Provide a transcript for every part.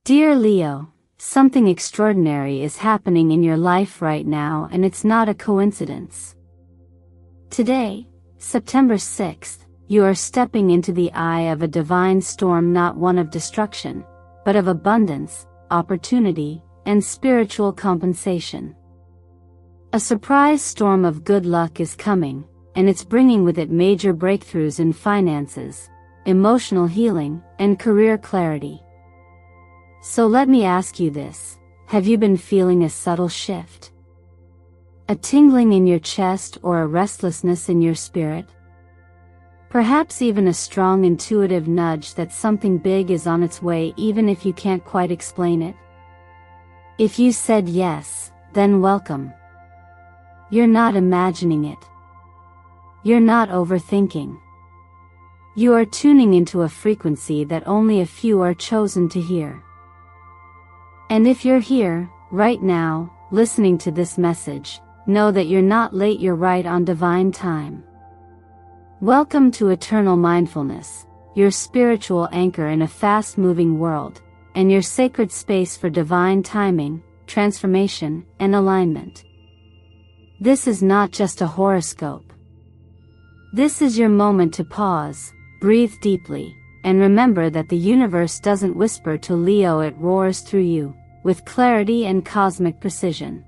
Dear Leo, something extraordinary is happening in your life right now, and it's not a coincidence. Today, September 6th, you are stepping into the eye of a divine storm, not one of destruction, but of abundance, opportunity, and spiritual compensation. A surprise storm of good luck is coming, and it's bringing with it major breakthroughs in finances, emotional healing, and career clarity. So let me ask you this: have you been feeling a subtle shift? A tingling in your chest or a restlessness in your spirit? Perhaps even a strong intuitive nudge that something big is on its way, even if you can't quite explain it? If you said yes, then welcome. You're not imagining it. You're not overthinking. You are tuning into a frequency that only a few are chosen to hear. And if you're here, right now, listening to this message, know that you're not late, you're right on divine time. Welcome to Eternal Mindfulness, your spiritual anchor in a fast-moving world, and your sacred space for divine timing, transformation, and alignment. This is not just a horoscope. This is your moment to pause, breathe deeply, and remember that the universe doesn't whisper to Leo, it roars through you, with clarity and cosmic precision.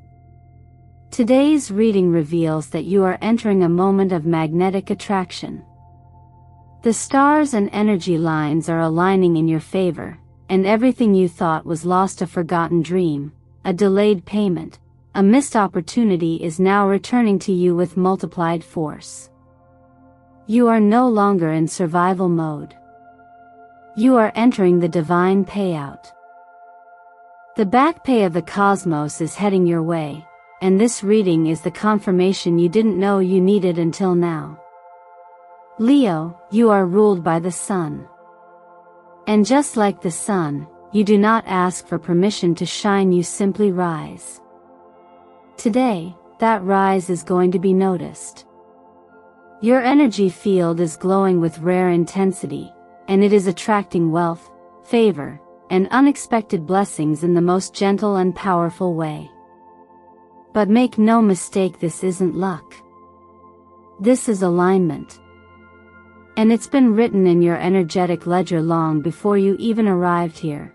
Today's reading reveals that you are entering a moment of magnetic attraction. The stars and energy lines are aligning in your favor, and everything you thought was lost, a forgotten dream, a delayed payment, a missed opportunity, is now returning to you with multiplied force. You are no longer in survival mode. You are entering the divine payout. The back pay of the cosmos is heading your way, and this reading is the confirmation you didn't know you needed until now. Leo, you are ruled by the sun. And just like the sun, you do not ask for permission to shine, you simply rise. Today, that rise is going to be noticed. Your energy field is glowing with rare intensity, and it is attracting wealth, favor, and unexpected blessings in the most gentle and powerful way. But make no mistake, this isn't luck. This is alignment. And it's been written in your energetic ledger long before you even arrived here.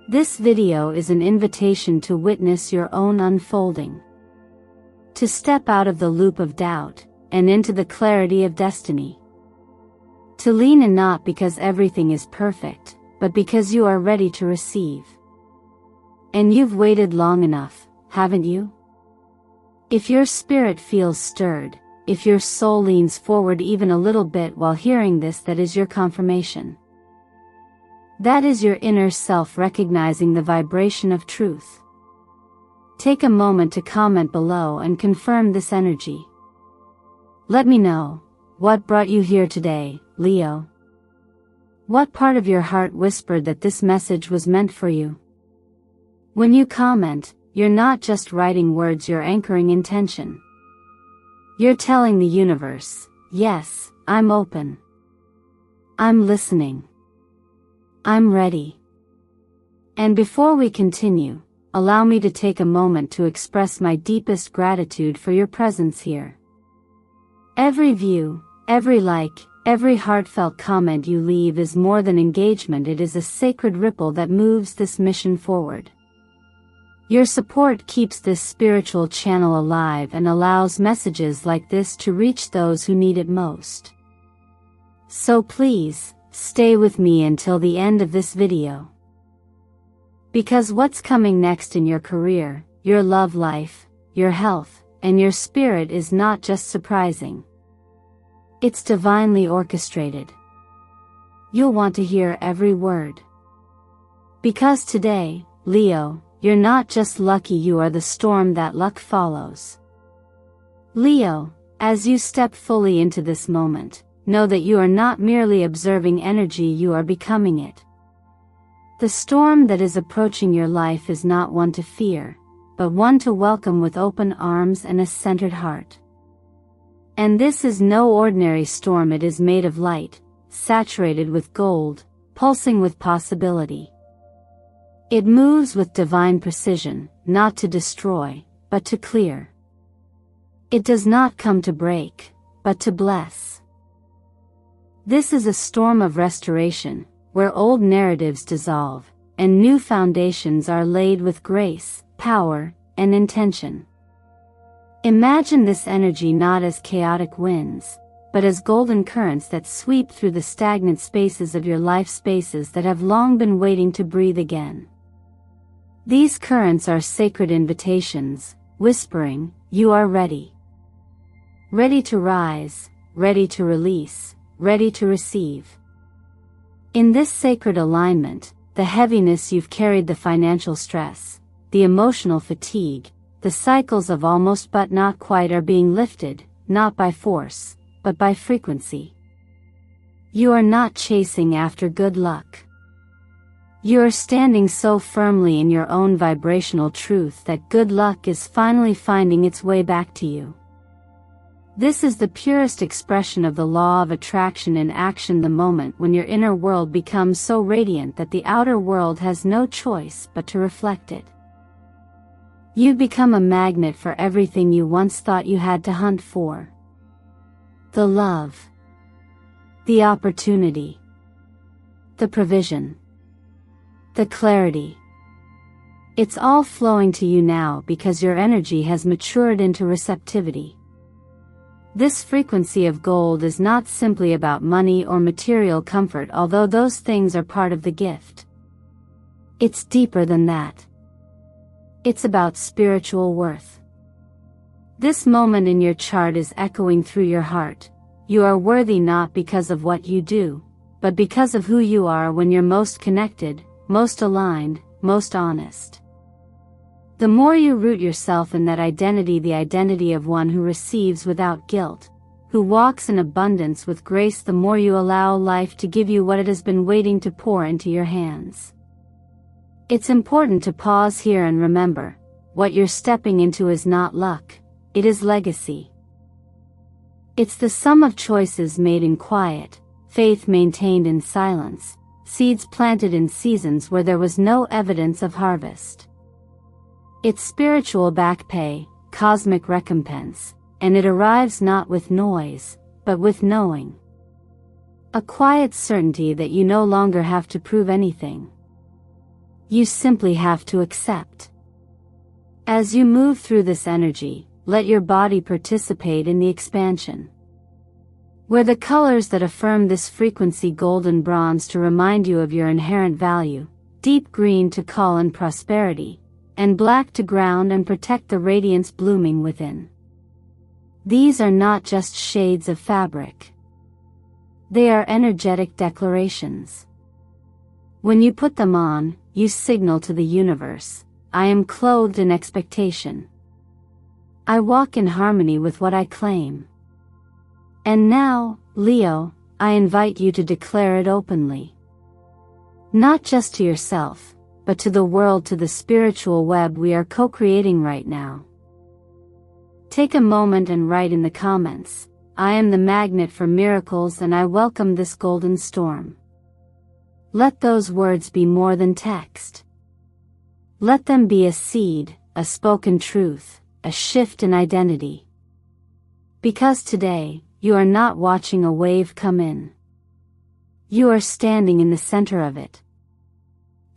This video is an invitation to witness your own unfolding. To step out of the loop of doubt, and into the clarity of destiny. To lean in, not because everything is perfect, but because you are ready to receive. And you've waited long enough, haven't you? If your spirit feels stirred, if your soul leans forward even a little bit while hearing this, that is your confirmation. That is your inner self recognizing the vibration of truth. Take a moment to comment below and confirm this energy. Let me know, what brought you here today, Leo? What part of your heart whispered that this message was meant for you? When you comment, you're not just writing words, you're anchoring intention. You're telling the universe, yes, I'm open. I'm listening. I'm ready. And before we continue, allow me to take a moment to express my deepest gratitude for your presence here. Every view, every like, every heartfelt comment you leave is more than engagement, it is a sacred ripple that moves this mission forward. Your support keeps this spiritual channel alive and allows messages like this to reach those who need it most. So please, stay with me until the end of this video. Because what's coming next in your career, your love life, your health, and your spirit is not just surprising. It's divinely orchestrated. You'll want to hear every word. Because today, Leo, you're not just lucky, you are the storm that luck follows. Leo, as you step fully into this moment, know that you are not merely observing energy, you are becoming it. The storm that is approaching your life is not one to fear, but one to welcome with open arms and a centered heart. And this is no ordinary storm, it is made of light, saturated with gold, pulsing with possibility. It moves with divine precision, not to destroy, but to clear. It does not come to break, but to bless. This is a storm of restoration, where old narratives dissolve, and new foundations are laid with grace, power, and intention. Imagine this energy not as chaotic winds, but as golden currents that sweep through the stagnant spaces of your life, spaces that have long been waiting to breathe again. These currents are sacred invitations, whispering, "You are ready." Ready to rise, ready to release, ready to receive. In this sacred alignment, the heaviness you've carried, the financial stress, the emotional fatigue, the cycles of almost but not quite are being lifted, not by force, but by frequency. You are not chasing after good luck. You are standing so firmly in your own vibrational truth that good luck is finally finding its way back to you. This is the purest expression of the law of attraction in action, the moment when your inner world becomes so radiant that the outer world has no choice but to reflect it. You become a magnet for everything you once thought you had to hunt for. The love, the opportunity, the provision, the clarity. It's all flowing to you now because your energy has matured into receptivity. This frequency of gold is not simply about money or material comfort, although those things are part of the gift. It's deeper than that. It's about spiritual worth. This moment in your chart is echoing through your heart. You are worthy not because of what you do, but because of who you are when you're most connected, most aligned, most honest. The more you root yourself in that identity, the identity of one who receives without guilt, who walks in abundance with grace, the more you allow life to give you what it has been waiting to pour into your hands. It's important to pause here and remember, what you're stepping into is not luck, it is legacy. It's the sum of choices made in quiet, faith maintained in silence, seeds planted in seasons where there was no evidence of harvest. It's spiritual back pay, cosmic recompense, and it arrives not with noise, but with knowing. A quiet certainty that you no longer have to prove anything. You simply have to accept. As you move through this energy, let your body participate in the expansion. Wear the colors that affirm this frequency: golden bronze to remind you of your inherent value, deep green to call in prosperity, and black to ground and protect the radiance blooming within. These are not just shades of fabric. They are energetic declarations. When you put them on, you signal to the universe, I am clothed in expectation. I walk in harmony with what I claim. And now, Leo, I invite you to declare it openly. Not just to yourself, but to the world, to the spiritual web we are co-creating right now. Take a moment and write in the comments, I am the magnet for miracles and I welcome this golden storm. Let those words be more than text. Let them be a seed, a spoken truth, a shift in identity. Because today, you are not watching a wave come in. You are standing in the center of it.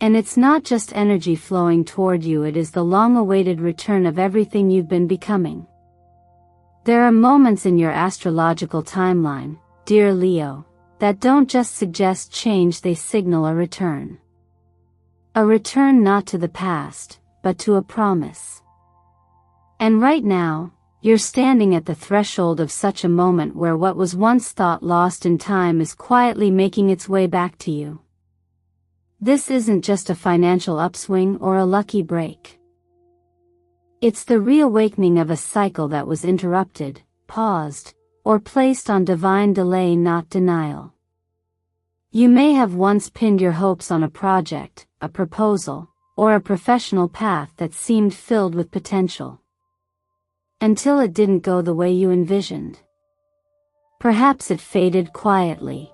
And it's not just energy flowing toward you, it is the long-awaited return of everything you've been becoming. There are moments in your astrological timeline, dear Leo, that don't just suggest change, they signal a return. A return not to the past, but to a promise. And right now, you're standing at the threshold of such a moment where what was once thought lost in time is quietly making its way back to you. This isn't just a financial upswing or a lucky break. It's the reawakening of a cycle that was interrupted, paused, or placed on divine delay, not denial. You may have once pinned your hopes on a project, a proposal, or a professional path that seemed filled with potential. Until it didn't go the way you envisioned. Perhaps it faded quietly.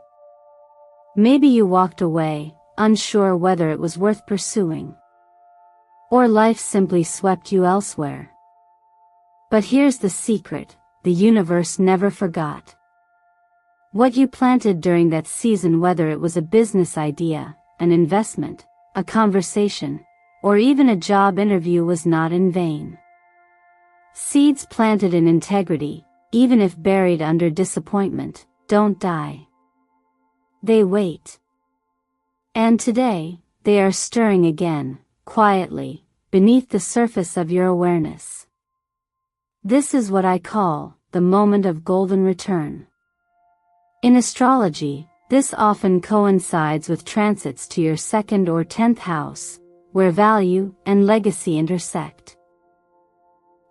Maybe you walked away, unsure whether it was worth pursuing. Or life simply swept you elsewhere. But here's the secret: the universe never forgot. What you planted during that season, whether it was a business idea, an investment, a conversation, or even a job interview, was not in vain. Seeds planted in integrity, even if buried under disappointment, don't die. They wait. And today, they are stirring again, quietly, beneath the surface of your awareness. This is what I call the moment of golden return. In astrology, this often coincides with transits to your 2nd or 10th house, where value and legacy intersect.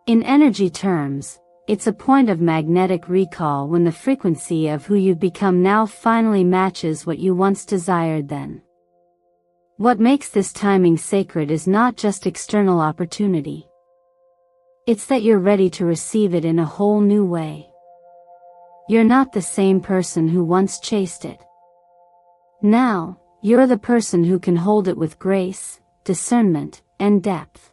In energy terms, it's a point of magnetic recall when the frequency of who you've become now finally matches what you once desired then. What makes this timing sacred is not just external opportunity. It's that you're ready to receive it in a whole new way. You're not the same person who once chased it. Now, you're the person who can hold it with grace, discernment, and depth.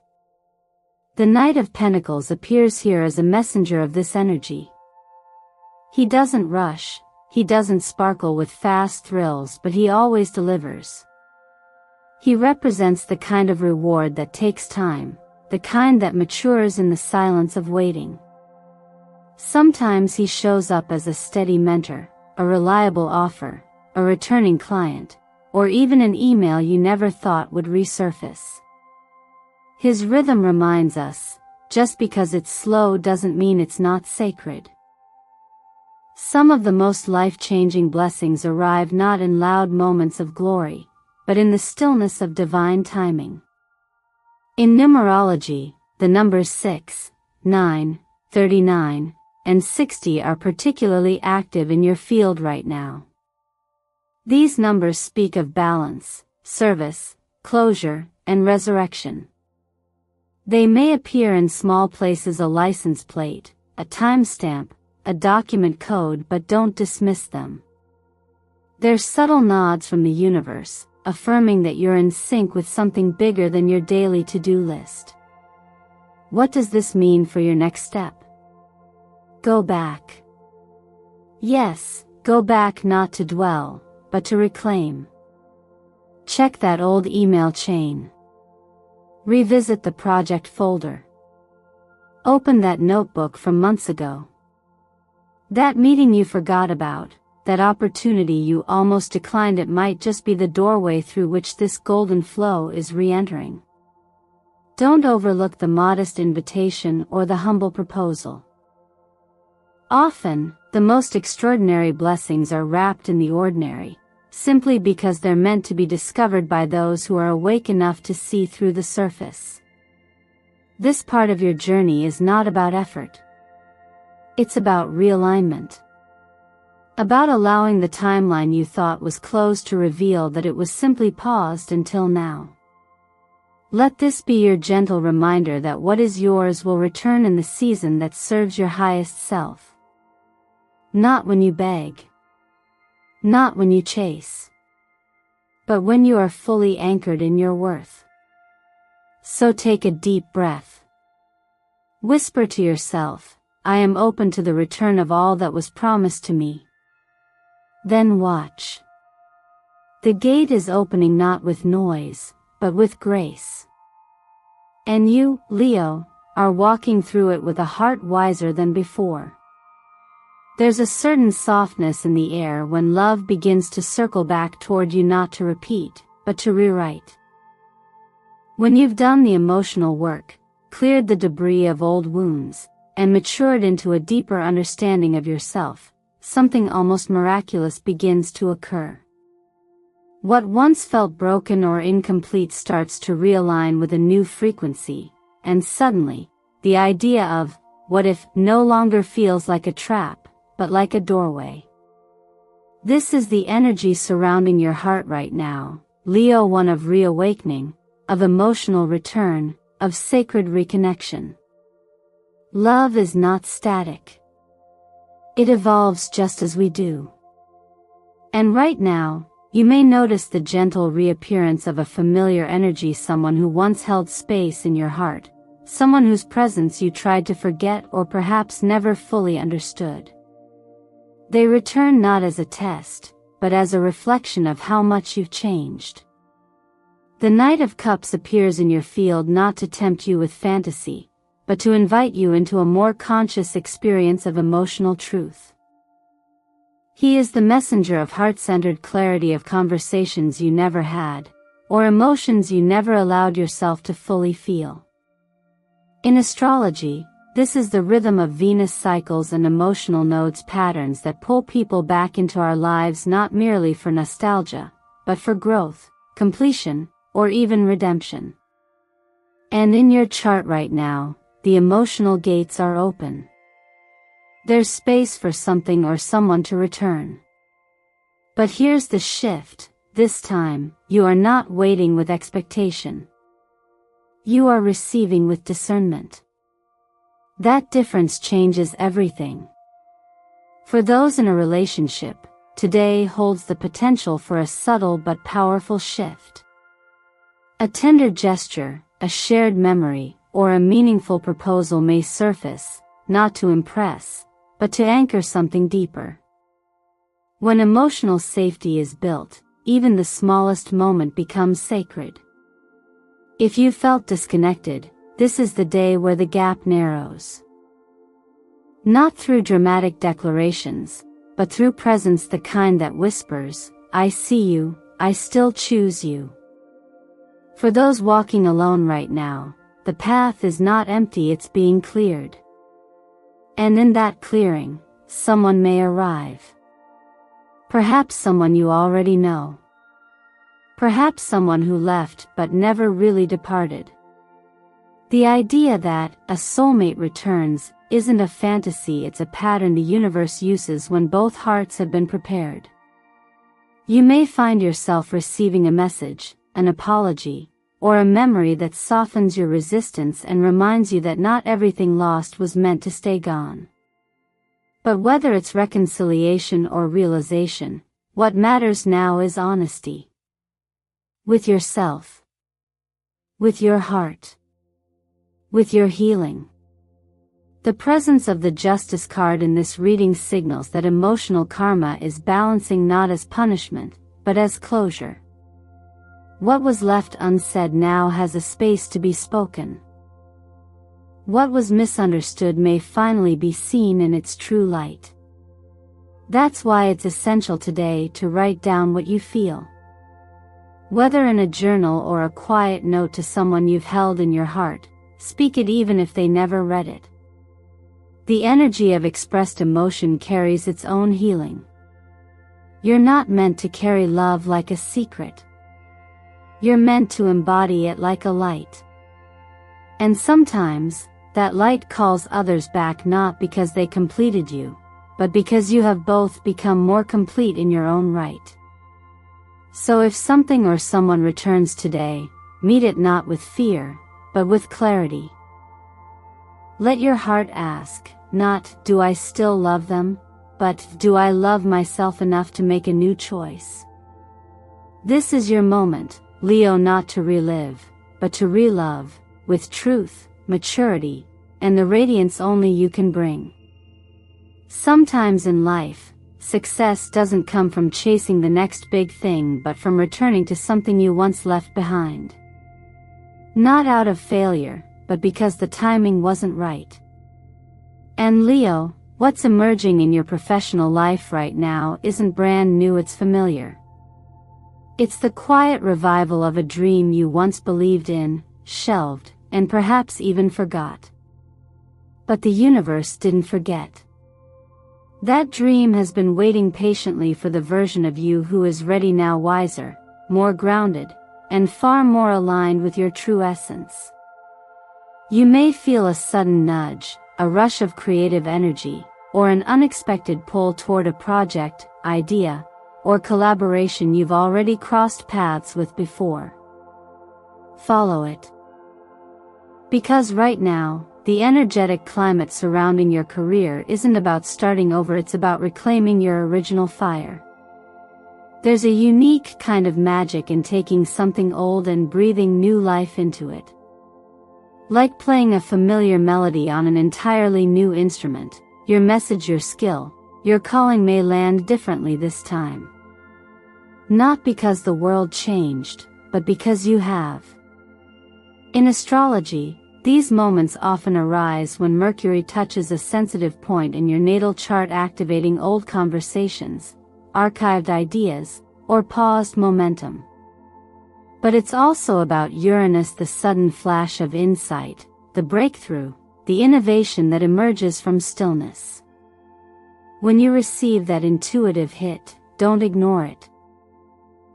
The Knight of Pentacles appears here as a messenger of this energy. He doesn't rush, he doesn't sparkle with fast thrills, but he always delivers. He represents the kind of reward that takes time, the kind that matures in the silence of waiting. Sometimes he shows up as a steady mentor, a reliable offer, a returning client, or even an email you never thought would resurface. His rhythm reminds us, just because it's slow doesn't mean it's not sacred. Some of the most life-changing blessings arrive not in loud moments of glory, but in the stillness of divine timing. In numerology, the numbers 6, 9, 39, and 60 are particularly active in your field right now. These numbers speak of balance, service, closure, and resurrection. They may appear in small places: a license plate, a timestamp, a document code, but don't dismiss them. They're subtle nods from the universe, affirming that you're in sync with something bigger than your daily to-do list. What does this mean for your next step? Go back. Yes, go back, not to dwell, but to reclaim. Check that old email chain. Revisit the project folder. Open that notebook from months ago. That meeting you forgot about, that opportunity you almost declined, it might just be the doorway through which this golden flow is re-entering. Don't overlook the modest invitation or the humble proposal. Often, the most extraordinary blessings are wrapped in the ordinary, simply because they're meant to be discovered by those who are awake enough to see through the surface. This part of your journey is not about effort. It's about realignment. About allowing the timeline you thought was closed to reveal that it was simply paused until now. Let this be your gentle reminder that what is yours will return in the season that serves your highest self. Not when you beg. Not when you chase. But when you are fully anchored in your worth. So take a deep breath. Whisper to yourself, I am open to the return of all that was promised to me. Then watch. The gate is opening not with noise, but with grace. And you, Leo, are walking through it with a heart wiser than before. There's a certain softness in the air when love begins to circle back toward you, not to repeat, but to rewrite. When you've done the emotional work, cleared the debris of old wounds, and matured into a deeper understanding of yourself, something almost miraculous begins to occur. What once felt broken or incomplete starts to realign with a new frequency, and suddenly, the idea of, what if, no longer feels like a trap, but like a doorway. This is the energy surrounding your heart right now, Leo, one of reawakening, of emotional return, of sacred reconnection. Love is not static. It evolves just as we do. And right now, You may notice the gentle reappearance of a familiar energy, someone who once held space in your heart, someone whose presence you tried to forget or perhaps never fully understood. They return not as a test, but as a reflection of how much you've changed. The Knight of Cups appears in your field not to tempt you with fantasy, but to invite you into a more conscious experience of emotional truth. He is the messenger of heart-centered clarity, of conversations you never had, or emotions you never allowed yourself to fully feel. In astrology, this is the rhythm of Venus cycles and emotional nodes, patterns that pull people back into our lives not merely for nostalgia, but for growth, completion, or even redemption. And in your chart right now, the emotional gates are open. There's space for something or someone to return. But here's the shift: this time, you are not waiting with expectation. You are receiving with discernment. That difference changes everything. For those in a relationship, today holds the potential for a subtle but powerful shift. A tender gesture, a shared memory, or a meaningful proposal may surface, not to impress, but to anchor something deeper. When emotional safety is built, even the smallest moment becomes sacred. If you felt disconnected, this is the day where the gap narrows. Not through dramatic declarations, but through presence, the kind that whispers, "I see you, I still choose you." For those walking alone right now, the path is not empty, it's being cleared. And in that clearing, someone may arrive. Perhaps someone you already know. Perhaps someone who left but never really departed. The idea that a soulmate returns isn't a fantasy, it's a pattern the universe uses when both hearts have been prepared. You may find yourself receiving a message, an apology, or a memory that softens your resistance and reminds you that not everything lost was meant to stay gone. But whether it's reconciliation or realization, what matters now is honesty. With yourself. With your heart. With your healing. The presence of the Justice card in this reading signals that emotional karma is balancing, not as punishment, but as closure. What was left unsaid now has a space to be spoken. What was misunderstood may finally be seen in its true light. That's why it's essential today to write down what you feel. Whether in a journal or a quiet note to someone you've held in your heart, speak it even if they never read it. The energy of expressed emotion carries its own healing. You're not meant to carry love like a secret. You're meant to embody it like a light. And sometimes, that light calls others back, not because they completed you, but because you have both become more complete in your own right. So if something or someone returns today, meet it not with fear, but with clarity. Let your heart ask, not, "Do I still love them?" but, "Do I love myself enough to make a new choice?" This is your moment, Leo, not to relive, but to relove, with truth, maturity, and the radiance only you can bring. Sometimes in life, success doesn't come from chasing the next big thing, but from returning to something you once left behind. Not out of failure, but because the timing wasn't right. And Leo, what's emerging in your professional life right now isn't brand new, it's familiar. It's the quiet revival of a dream you once believed in, shelved, and perhaps even forgot. But the universe didn't forget. That dream has been waiting patiently for the version of you who is ready now, wiser, more grounded, and far more aligned with your true essence. You may feel a sudden nudge, a rush of creative energy, or an unexpected pull toward a project, idea, or collaboration you've already crossed paths with before. Follow it. Because right now, the energetic climate surrounding your career isn't about starting over, it's about reclaiming your original fire. There's a unique kind of magic in taking something old and breathing new life into it. Like playing a familiar melody on an entirely new instrument, your message, your skill, your calling may land differently this time. Not because the world changed, but because you have. In astrology, these moments often arise when Mercury touches a sensitive point in your natal chart, activating old conversations, archived ideas, or paused momentum. But it's also about Uranus, the sudden flash of insight, the breakthrough, the innovation that emerges from stillness. When you receive that intuitive hit, don't ignore it.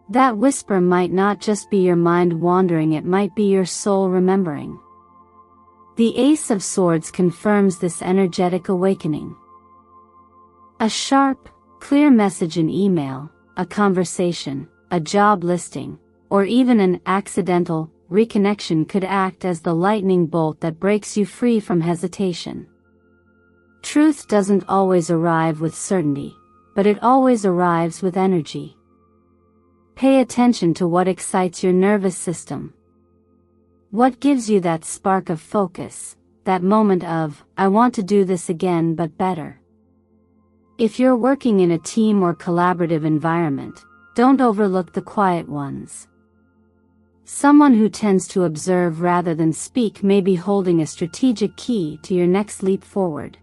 That whisper might not just be your mind wandering, it might be your soul remembering. The Ace of Swords confirms this energetic awakening. A sharp, clear message in email, a conversation, a job listing, or even an accidental reconnection could act as the lightning bolt that breaks you free from hesitation. Truth doesn't always arrive with certainty, but it always arrives with energy. Pay attention to what excites your nervous system. What gives you that spark of focus, that moment of, I want to do this again but better? If you're working in a team or collaborative environment, don't overlook the quiet ones. Someone who tends to observe rather than speak may be holding a strategic key to your next leap forward.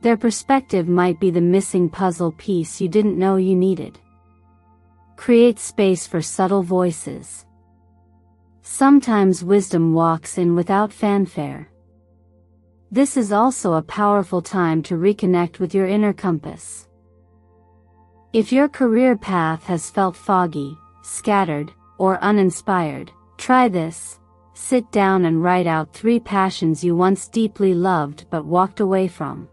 Their perspective might be the missing puzzle piece you didn't know you needed. Create space for subtle voices. Sometimes wisdom walks in without fanfare. This is also a powerful time to reconnect with your inner compass. If your career path has felt foggy, scattered, or uninspired, try this. Sit down and write out 3 passions you once deeply loved but walked away from.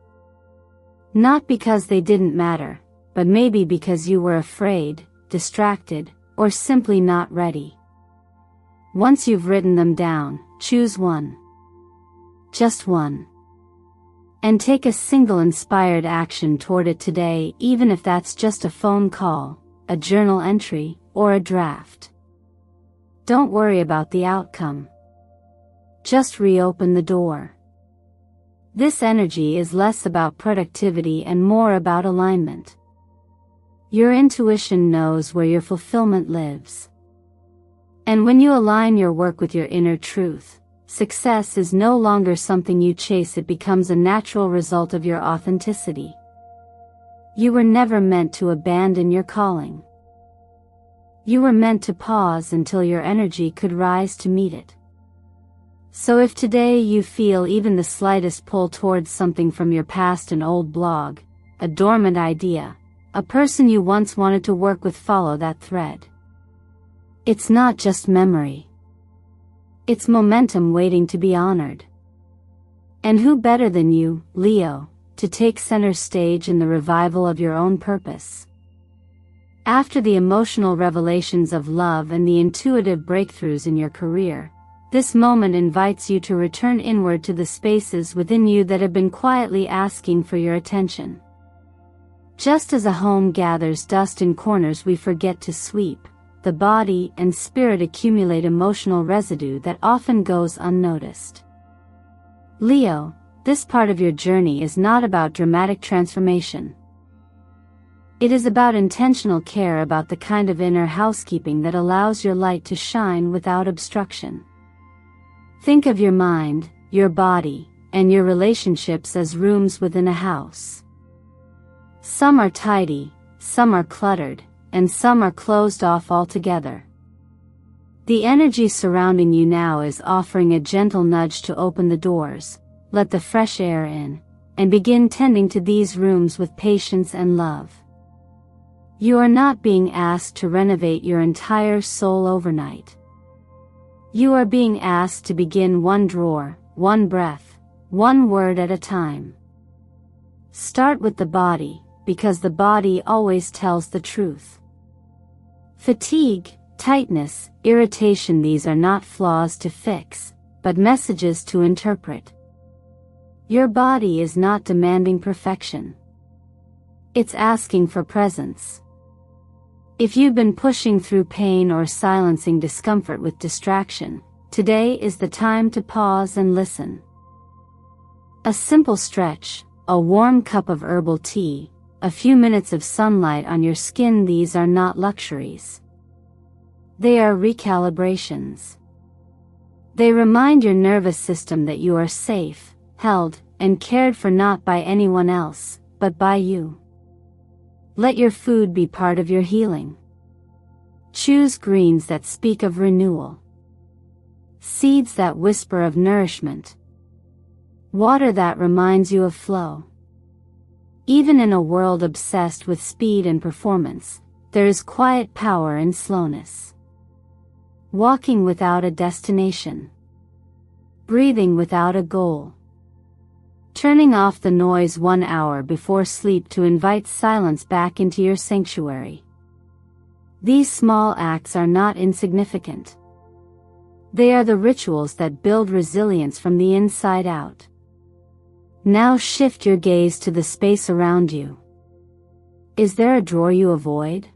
Not because they didn't matter, but maybe because you were afraid, distracted, or simply not ready. Once you've written them down, choose one. Just one. And take a single inspired action toward it today, even if that's just a phone call, a journal entry, or a draft. Don't worry about the outcome. Just reopen the door. This energy is less about productivity and more about alignment. Your intuition knows where your fulfillment lives. And when you align your work with your inner truth, success is no longer something you chase, it becomes a natural result of your authenticity. You were never meant to abandon your calling. You were meant to pause until your energy could rise to meet it. So if today you feel even the slightest pull towards something from your past, an old blog, a dormant idea, a person you once wanted to work with, follow that thread. It's not just memory. It's momentum waiting to be honored. And who better than you, Leo, to take center stage in the revival of your own purpose? After the emotional revelations of love and the intuitive breakthroughs in your career, this moment invites you to return inward to the spaces within you that have been quietly asking for your attention. Just as a home gathers dust in corners we forget to sweep, the body and spirit accumulate emotional residue that often goes unnoticed. Leo, this part of your journey is not about dramatic transformation. It is about intentional care, about the kind of inner housekeeping that allows your light to shine without obstruction. Think of your mind, your body, and your relationships as rooms within a house. Some are tidy, some are cluttered, and some are closed off altogether. The energy surrounding you now is offering a gentle nudge to open the doors, let the fresh air in, and begin tending to these rooms with patience and love. You are not being asked to renovate your entire soul overnight. You are being asked to begin one drawer, one breath, one word at a time. Start with the body, because the body always tells the truth. Fatigue, tightness, irritation, these are not flaws to fix, but messages to interpret. Your body is not demanding perfection. It's asking for presence. If you've been pushing through pain or silencing discomfort with distraction, today is the time to pause and listen. A simple stretch, a warm cup of herbal tea, a few minutes of sunlight on your skin, these are not luxuries. They are recalibrations. They remind your nervous system that you are safe, held, and cared for, not by anyone else, but by you. Let your food be part of your healing. Choose greens that speak of renewal. Seeds that whisper of nourishment. Water that reminds you of flow. Even in a world obsessed with speed and performance, there is quiet power in slowness. Walking without a destination. Breathing without a goal. Turning off the noise 1 hour before sleep to invite silence back into your sanctuary. These small acts are not insignificant. They are the rituals that build resilience from the inside out. Now shift your gaze to the space around you. Is there a drawer you avoid?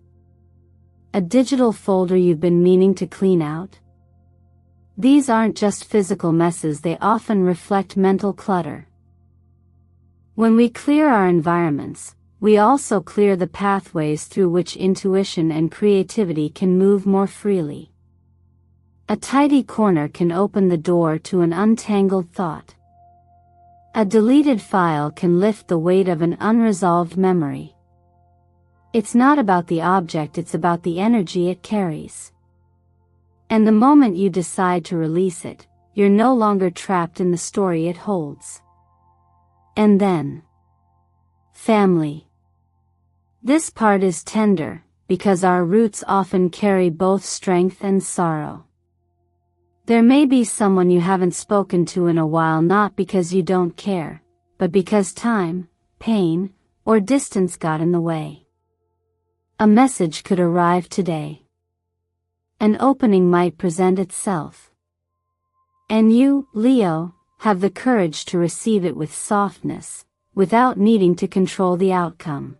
A digital folder you've been meaning to clean out? These aren't just physical messes, they often reflect mental clutter. When we clear our environments, we also clear the pathways through which intuition and creativity can move more freely. A tidy corner can open the door to an untangled thought. A deleted file can lift the weight of an unresolved memory. It's not about the object, it's about the energy it carries. And the moment you decide to release it, you're no longer trapped in the story it holds. And then, family. This part is tender, because our roots often carry both strength and sorrow. There may be someone you haven't spoken to in a while, not because you don't care, but because time, pain, or distance got in the way. A message could arrive today. An opening might present itself. And you, Leo, have the courage to receive it with softness, without needing to control the outcome.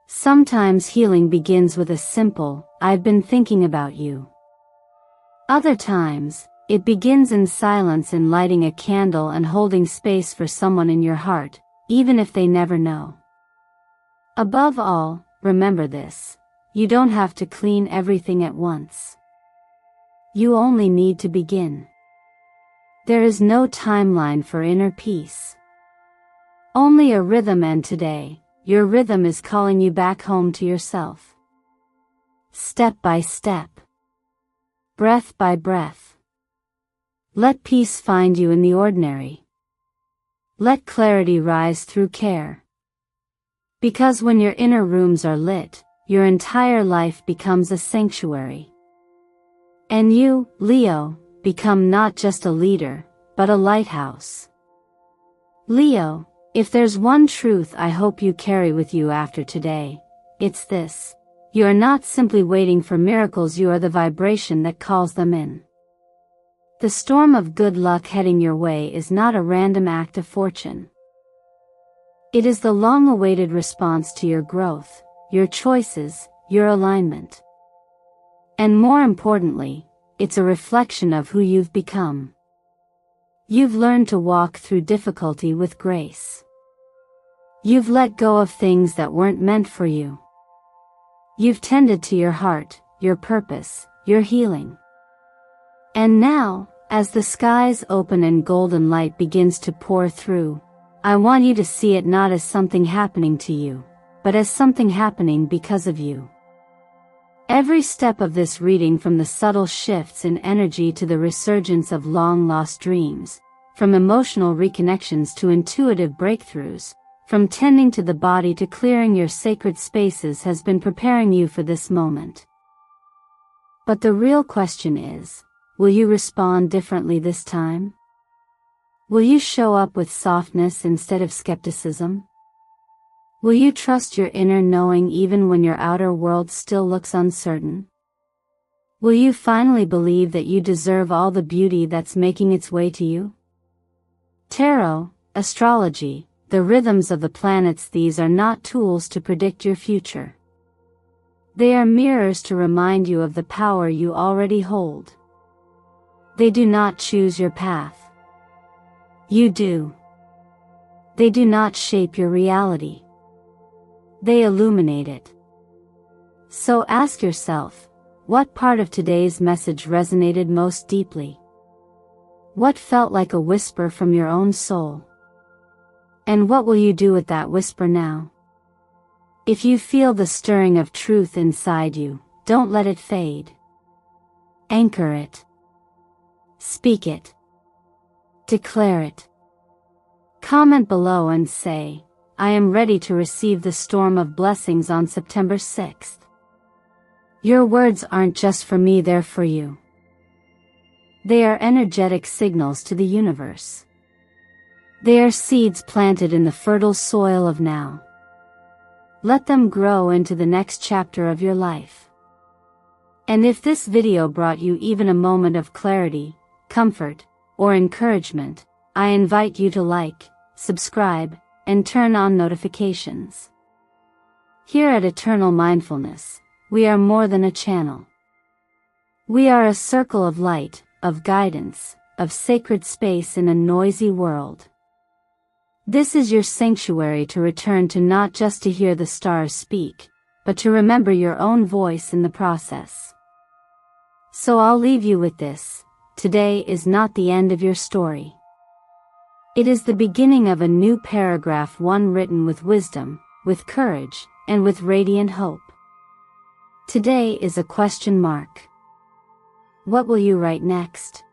Sometimes healing begins with a simple, "I've been thinking about you." Other times, it begins in silence, in lighting a candle and holding space for someone in your heart, even if they never know. Above all, remember this: you don't have to clean everything at once. You only need to begin. There is no timeline for inner peace. Only a rhythm, and today, your rhythm is calling you back home to yourself. Step by step. Breath by breath. Let peace find you in the ordinary. Let clarity rise through care. Because when your inner rooms are lit, your entire life becomes a sanctuary. And you, Leo, become not just a leader, but a lighthouse. Leo, if there's one truth I hope you carry with you after today, it's this: you are not simply waiting for miracles, you are the vibration that calls them in. The storm of good luck heading your way is not a random act of fortune. It is the long-awaited response to your growth, your choices, your alignment. And more importantly, it's a reflection of who you've become. You've learned to walk through difficulty with grace. You've let go of things that weren't meant for you. You've tended to your heart, your purpose, your healing. And now, as the skies open and golden light begins to pour through, I want you to see it not as something happening to you, but as something happening because of you. Every step of this reading, from the subtle shifts in energy to the resurgence of long-lost dreams, from emotional reconnections to intuitive breakthroughs, from tending to the body to clearing your sacred spaces, has been preparing you for this moment. But the real question is, will you respond differently this time? Will you show up with softness instead of skepticism? Will you trust your inner knowing even when your outer world still looks uncertain? Will you finally believe that you deserve all the beauty that's making its way to you? Tarot, astrology, the rhythms of the planets, these are not tools to predict your future. They are mirrors to remind you of the power you already hold. They do not choose your path. You do. They do not shape your reality. They illuminate it. So ask yourself, what part of today's message resonated most deeply? What felt like a whisper from your own soul? And what will you do with that whisper now? If you feel the stirring of truth inside you, don't let it fade. Anchor it. Speak it. Declare it. Comment below and say, I am ready to receive the storm of blessings on September 6th. Your words aren't just for me, they're for you. They are energetic signals to the universe. They are seeds planted in the fertile soil of now. Let them grow into the next chapter of your life. And if this video brought you even a moment of clarity, comfort, or encouragement, I invite you to like, subscribe, and turn on notifications. Here at Eternal Mindfulness, we are more than a channel. We are a circle of light, of guidance, of sacred space in a noisy world. This is your sanctuary to return to, not just to hear the stars speak, but to remember your own voice in the process. So I'll leave you with this: today is not the end of your story. It is the beginning of a new paragraph, one written with wisdom, with courage, and with radiant hope. Today is a question mark. What will you write next?